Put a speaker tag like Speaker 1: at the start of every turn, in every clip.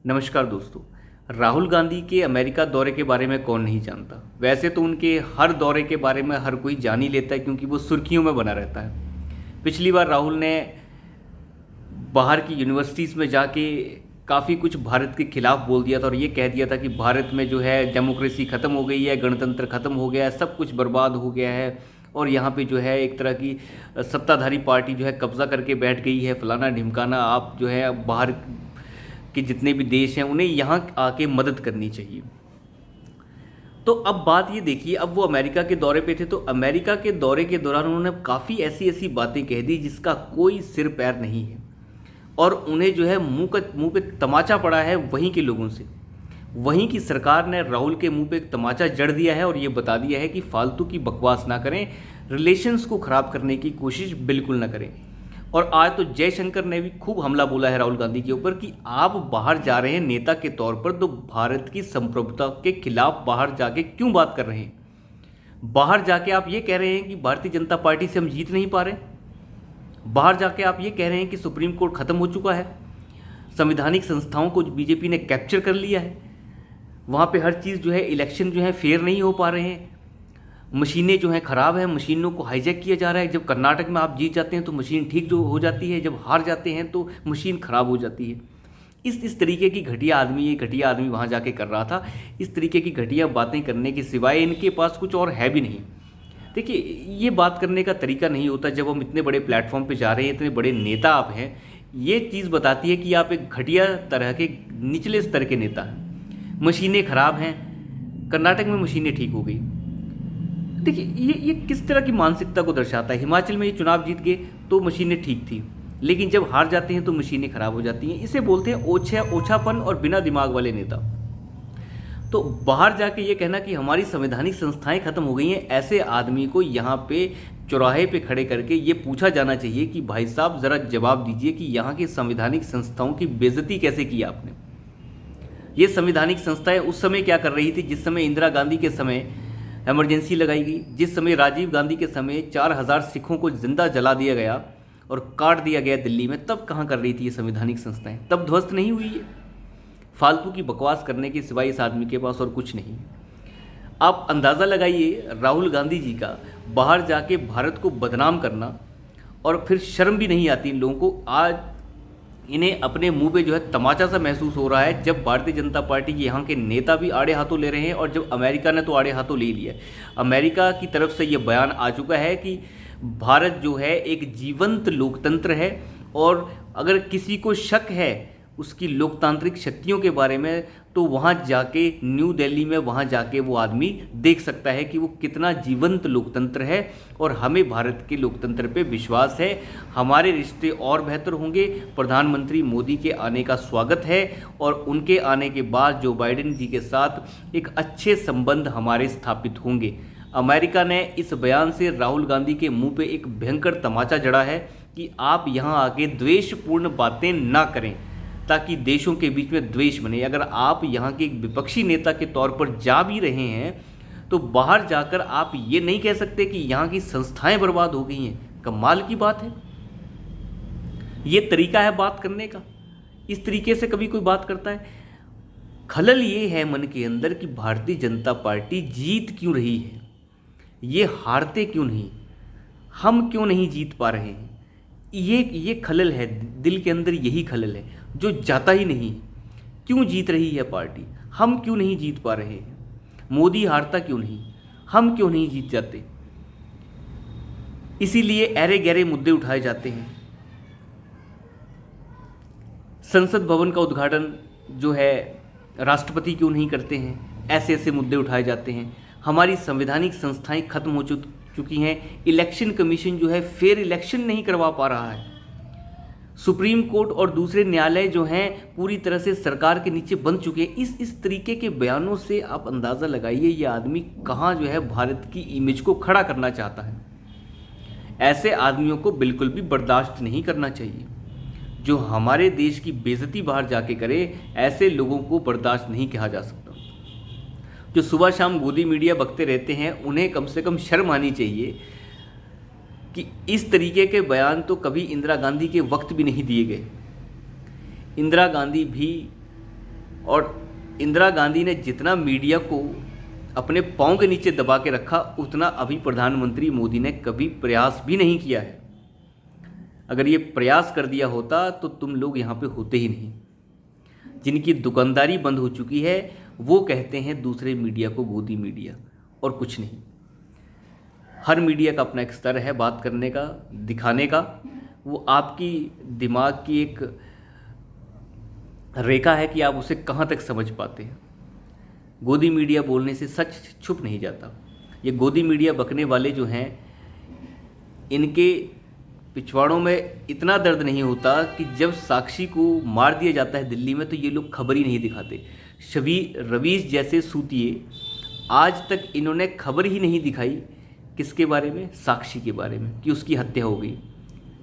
Speaker 1: नमस्कार दोस्तों। राहुल गांधी के अमेरिका दौरे के बारे में कौन नहीं जानता। वैसे तो उनके हर दौरे के बारे में हर कोई जान ही लेता है क्योंकि वो सुर्खियों में बना रहता है। पिछली बार राहुल ने बाहर की यूनिवर्सिटीज़ में जाके काफ़ी कुछ भारत के खिलाफ बोल दिया था और ये कह दिया था कि भारत में जो है डेमोक्रेसी ख़त्म हो गई है, गणतंत्र ख़त्म हो गया है, सब कुछ बर्बाद हो गया है और यहाँ पे जो है एक तरह की सत्ताधारी पार्टी जो है कब्ज़ा करके बैठ गई है, फलाना ढिमकाना। आप जो है बाहर कि जितने भी देश हैं उन्हें यहाँ आके मदद करनी चाहिए। तो अब बात ये देखिए, अब वो अमेरिका के दौरे पे थे तो अमेरिका के दौरे के दौरान उन्होंने काफ़ी ऐसी ऐसी बातें कह दी जिसका कोई सिर पैर नहीं है और उन्हें जो है मुंह पे तमाचा पड़ा है वहीं के लोगों से। वहीं की सरकार ने राहुल के मुंह पे एक तमाचा जड़ दिया है और ये बता दिया है कि फालतू की बकवास ना करें, रिलेशंस को ख़राब करने की कोशिश बिल्कुल ना करें। और आज तो जयशंकर ने भी खूब हमला बोला है राहुल गांधी के ऊपर कि आप बाहर जा रहे हैं नेता के तौर पर तो भारत की संप्रभुता के खिलाफ बाहर जाके क्यों बात कर रहे हैं। बाहर जाके आप ये कह रहे हैं कि भारतीय जनता पार्टी से हम जीत नहीं पा रहे। बाहर जाके आप ये कह रहे हैं कि सुप्रीम कोर्ट ख़त्म हो चुका है, संवैधानिक संस्थाओं को बीजेपी ने कैप्चर कर लिया है, वहाँ पे हर चीज़ जो है इलेक्शन जो है फेयर नहीं हो पा रहे हैं, मशीनें जो हैं ख़राब हैं, मशीनों को हाईजैक किया जा रहा है। जब कर्नाटक में आप जीत जाते हैं तो मशीन ठीक जो हो जाती है, जब हार जाते हैं तो मशीन ख़राब हो जाती है। इस तरीके की घटिया आदमी, ये घटिया आदमी वहाँ जाके कर रहा था। इस तरीके की घटिया बातें करने के सिवाय इनके पास कुछ और है भी नहीं। देखिए, ये बात करने का तरीका नहीं होता। जब हम इतने बड़े प्लेटफॉर्म पे जा रहे हैं, इतने बड़े नेता आप हैं, ये चीज़ बताती है कि आप एक घटिया तरह के निचले स्तर के नेता हैं। मशीनें ख़राब हैं, कर्नाटक में मशीनें ठीक हो गई। देखिए, ये किस तरह की मानसिकता को दर्शाता है। हिमाचल में ये चुनाव जीत गए तो मशीनें ठीक थी, लेकिन जब हार जाते हैं तो मशीनें खराब हो जाती हैं। इसे बोलते हैं ओछापन और बिना दिमाग वाले नेता। तो बाहर जाके ये कहना कि हमारी संवैधानिक संस्थाएं खत्म हो गई हैं, ऐसे आदमी को यहाँ पे चौराहे पे खड़े करके ये पूछा जाना चाहिए कि भाई साहब ज़रा जवाब दीजिए कि यहाँ की संवैधानिक संस्थाओं की बेइज्जती कैसे की आपने। ये संवैधानिक संस्थाएं उस समय क्या कर रही थी जिस समय इंदिरा गांधी के समय इमरजेंसी लगाई गई, जिस समय राजीव गांधी के समय 4000 सिखों को जिंदा जला दिया गया और काट दिया गया दिल्ली में, तब कहाँ कर रही थी ये संवैधानिक संस्थाएं? तब ध्वस्त नहीं हुई है। फालतू की बकवास करने के सिवाय इस आदमी के पास और कुछ नहीं। आप अंदाज़ा लगाइए राहुल गांधी जी का बाहर जाके भारत को बदनाम करना, और फिर शर्म भी नहीं आती इन लोगों को। आज इन्हें अपने मुंह पे जो है तमाचा सा महसूस हो रहा है जब भारतीय जनता पार्टी के यहाँ के नेता भी आड़े हाथों ले रहे हैं और जब अमेरिका ने तो आड़े हाथों ले लिया। अमेरिका की तरफ से ये बयान आ चुका है कि भारत जो है एक जीवंत लोकतंत्र है और अगर किसी को शक है उसकी लोकतांत्रिक शक्तियों के बारे में तो वहाँ जाके न्यू दिल्ली में वहाँ जाके वो आदमी देख सकता है कि वो कितना जीवंत लोकतंत्र है। और हमें भारत के लोकतंत्र पे विश्वास है, हमारे रिश्ते और बेहतर होंगे। प्रधानमंत्री मोदी के आने का स्वागत है और उनके आने के बाद जो बाइडेन जी के साथ एक अच्छे संबंध हमारे स्थापित होंगे। अमेरिका ने इस बयान से राहुल गांधी के मुंह पे एक भयंकर तमाचा जड़ा है कि आप यहाँ आके द्वेषपूर्ण बातें ना करें ताकि देशों के बीच में द्वेष बने। अगर आप यहाँ के एक विपक्षी नेता के तौर पर जा भी रहे हैं तो बाहर जाकर आप ये नहीं कह सकते कि यहाँ की संस्थाएं बर्बाद हो गई हैं। कमाल की बात है। ये तरीका है बात करने का? इस तरीके से कभी कोई बात करता है? खलल ये है मन के अंदर कि भारतीय जनता पार्टी जीत क्यों रही है, ये हारते क्यों नहीं, हम क्यों नहीं जीत पा रहे हैं। ये खलल है दिल के अंदर, यही खलल है जो जाता ही नहीं। क्यों जीत रही है पार्टी, हम क्यों नहीं जीत पा रहे हैं। मोदी हारता क्यों नहीं, हम क्यों नहीं जीत जाते। इसीलिए ऐरे गहरे मुद्दे उठाए जाते हैं। संसद भवन का उद्घाटन जो है राष्ट्रपति क्यों नहीं करते हैं, ऐसे ऐसे मुद्दे उठाए जाते हैं। हमारी संवैधानिक संस्थाएं खत्म हो चुकी हैं। इलेक्शन कमीशन जो है फेयर इलेक्शन नहीं करवा पा रहा है। सुप्रीम कोर्ट और दूसरे न्यायालय जो हैं पूरी तरह से सरकार के नीचे बन चुके हैं। इस तरीके के बयानों से आप अंदाज़ा लगाइए ये आदमी कहाँ जो है भारत की इमेज को खड़ा करना चाहता है। ऐसे आदमियों को बिल्कुल भी बर्दाश्त नहीं करना चाहिए। जो हमारे देश की बेइज्जती बाहर जाके करे, ऐसे लोगों को बर्दाश्त नहीं किया जा सकता। जो सुबह शाम गोदी मीडिया बकते रहते हैं उन्हें कम से कम शर्म आनी चाहिए कि इस तरीके के बयान तो कभी इंदिरा गांधी के वक्त भी नहीं दिए गए। इंदिरा गांधी भी और इंदिरा गांधी ने जितना मीडिया को अपने पाँव के नीचे दबा के रखा, उतना अभी प्रधानमंत्री मोदी ने कभी प्रयास भी नहीं किया है। अगर ये प्रयास कर दिया होता तो तुम लोग यहाँ पे होते ही नहीं। जिनकी दुकानदारी बंद हो चुकी है वो कहते हैं दूसरे मीडिया को गोदी मीडिया, और कुछ नहीं। हर मीडिया का अपना एक स्तर है बात करने का, दिखाने का। वो आपकी दिमाग की एक रेखा है कि आप उसे कहाँ तक समझ पाते हैं। गोदी मीडिया बोलने से सच छुप नहीं जाता। ये गोदी मीडिया बकने वाले जो हैं, इनके पिछवाड़ों में इतना दर्द नहीं होता कि जब साक्षी को मार दिया जाता है दिल्ली में तो ये लोग खबर ही नहीं दिखाते। रवीश जैसे सूतिए आज तक इन्होंने खबर ही नहीं दिखाई। किसके बारे में? साक्षी के बारे में, कि उसकी हत्या हो गई।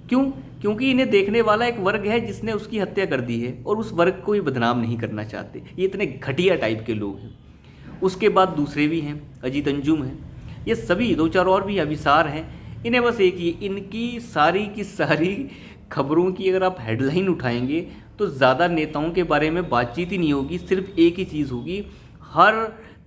Speaker 1: क्यों? क्योंकि इन्हें देखने वाला एक वर्ग है जिसने उसकी हत्या कर दी है, और उस वर्ग को ये बदनाम नहीं करना चाहते। ये इतने घटिया टाइप के लोग हैं। उसके बाद दूसरे भी हैं, अजीत अंजुम हैं, ये सभी 2-4 और भी अभिसार हैं। इन्हें बस एक ही, इनकी सारी की सारी खबरों की अगर आप हेडलाइन उठाएंगे तो ज़्यादा नेताओं के बारे में बातचीत ही नहीं होगी। सिर्फ एक ही चीज़ होगी, हर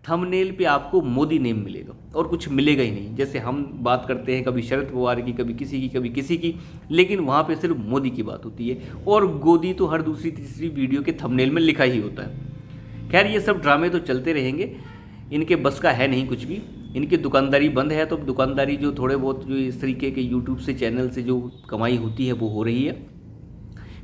Speaker 1: थंबनेल पे आपको मोदी नेम मिलेगा और कुछ मिलेगा ही नहीं। जैसे हम बात करते हैं कभी शरद पवार की, कभी किसी की, कभी किसी की, लेकिन वहाँ पे सिर्फ मोदी की बात होती है, और गोदी तो हर दूसरी तीसरी वीडियो के थंबनेल में लिखा ही होता है। खैर, ये सब ड्रामे तो चलते रहेंगे, इनके बस का है नहीं कुछ भी। इनकी दुकानदारी बंद है तो दुकानदारी जो थोड़े बहुत जो इस तरीके के यूट्यूब से चैनल से जो कमाई होती है वो हो रही है।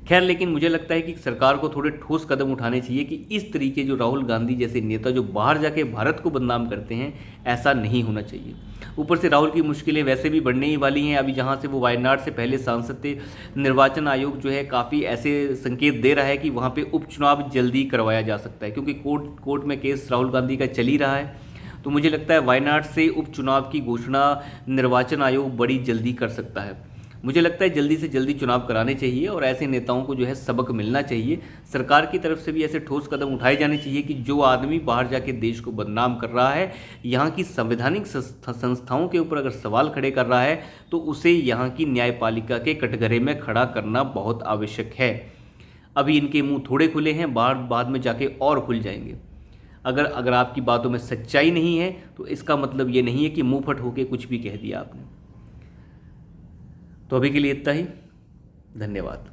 Speaker 1: खैर, लेकिन मुझे लगता है कि सरकार को थोड़े ठोस कदम उठाने चाहिए कि इस तरीके जो राहुल गांधी जैसे नेता जो बाहर जाके भारत को बदनाम करते हैं, ऐसा नहीं होना चाहिए। ऊपर से राहुल की मुश्किलें वैसे भी बढ़ने ही वाली हैं। अभी जहां से वो वायनाड से पहले सांसद थे, निर्वाचन आयोग जो है काफ़ी ऐसे संकेत दे रहा है कि वहाँ पर उपचुनाव जल्दी करवाया जा सकता है, क्योंकि कोर्ट में केस राहुल गांधी का चल ही रहा है। तो मुझे लगता है वायनाड से उपचुनाव की घोषणा निर्वाचन आयोग बड़ी जल्दी कर सकता है। मुझे लगता है जल्दी से जल्दी चुनाव कराने चाहिए और ऐसे नेताओं को जो है सबक मिलना चाहिए। सरकार की तरफ से भी ऐसे ठोस कदम उठाए जाने चाहिए कि जो आदमी बाहर जाके देश को बदनाम कर रहा है, यहाँ की संवैधानिक संस्थाओं के ऊपर अगर सवाल खड़े कर रहा है, तो उसे यहाँ की न्यायपालिका के कटघरे में खड़ा करना बहुत आवश्यक है। अभी इनके मुँह थोड़े खुले हैं, बाद में जाके और खुल जाएंगे। अगर आपकी बातों में सच्चाई नहीं है तो इसका मतलब ये नहीं है कि मुंह फट होके कुछ भी कह दिया आपने। तो अभी के लिए इतना ही। धन्यवाद।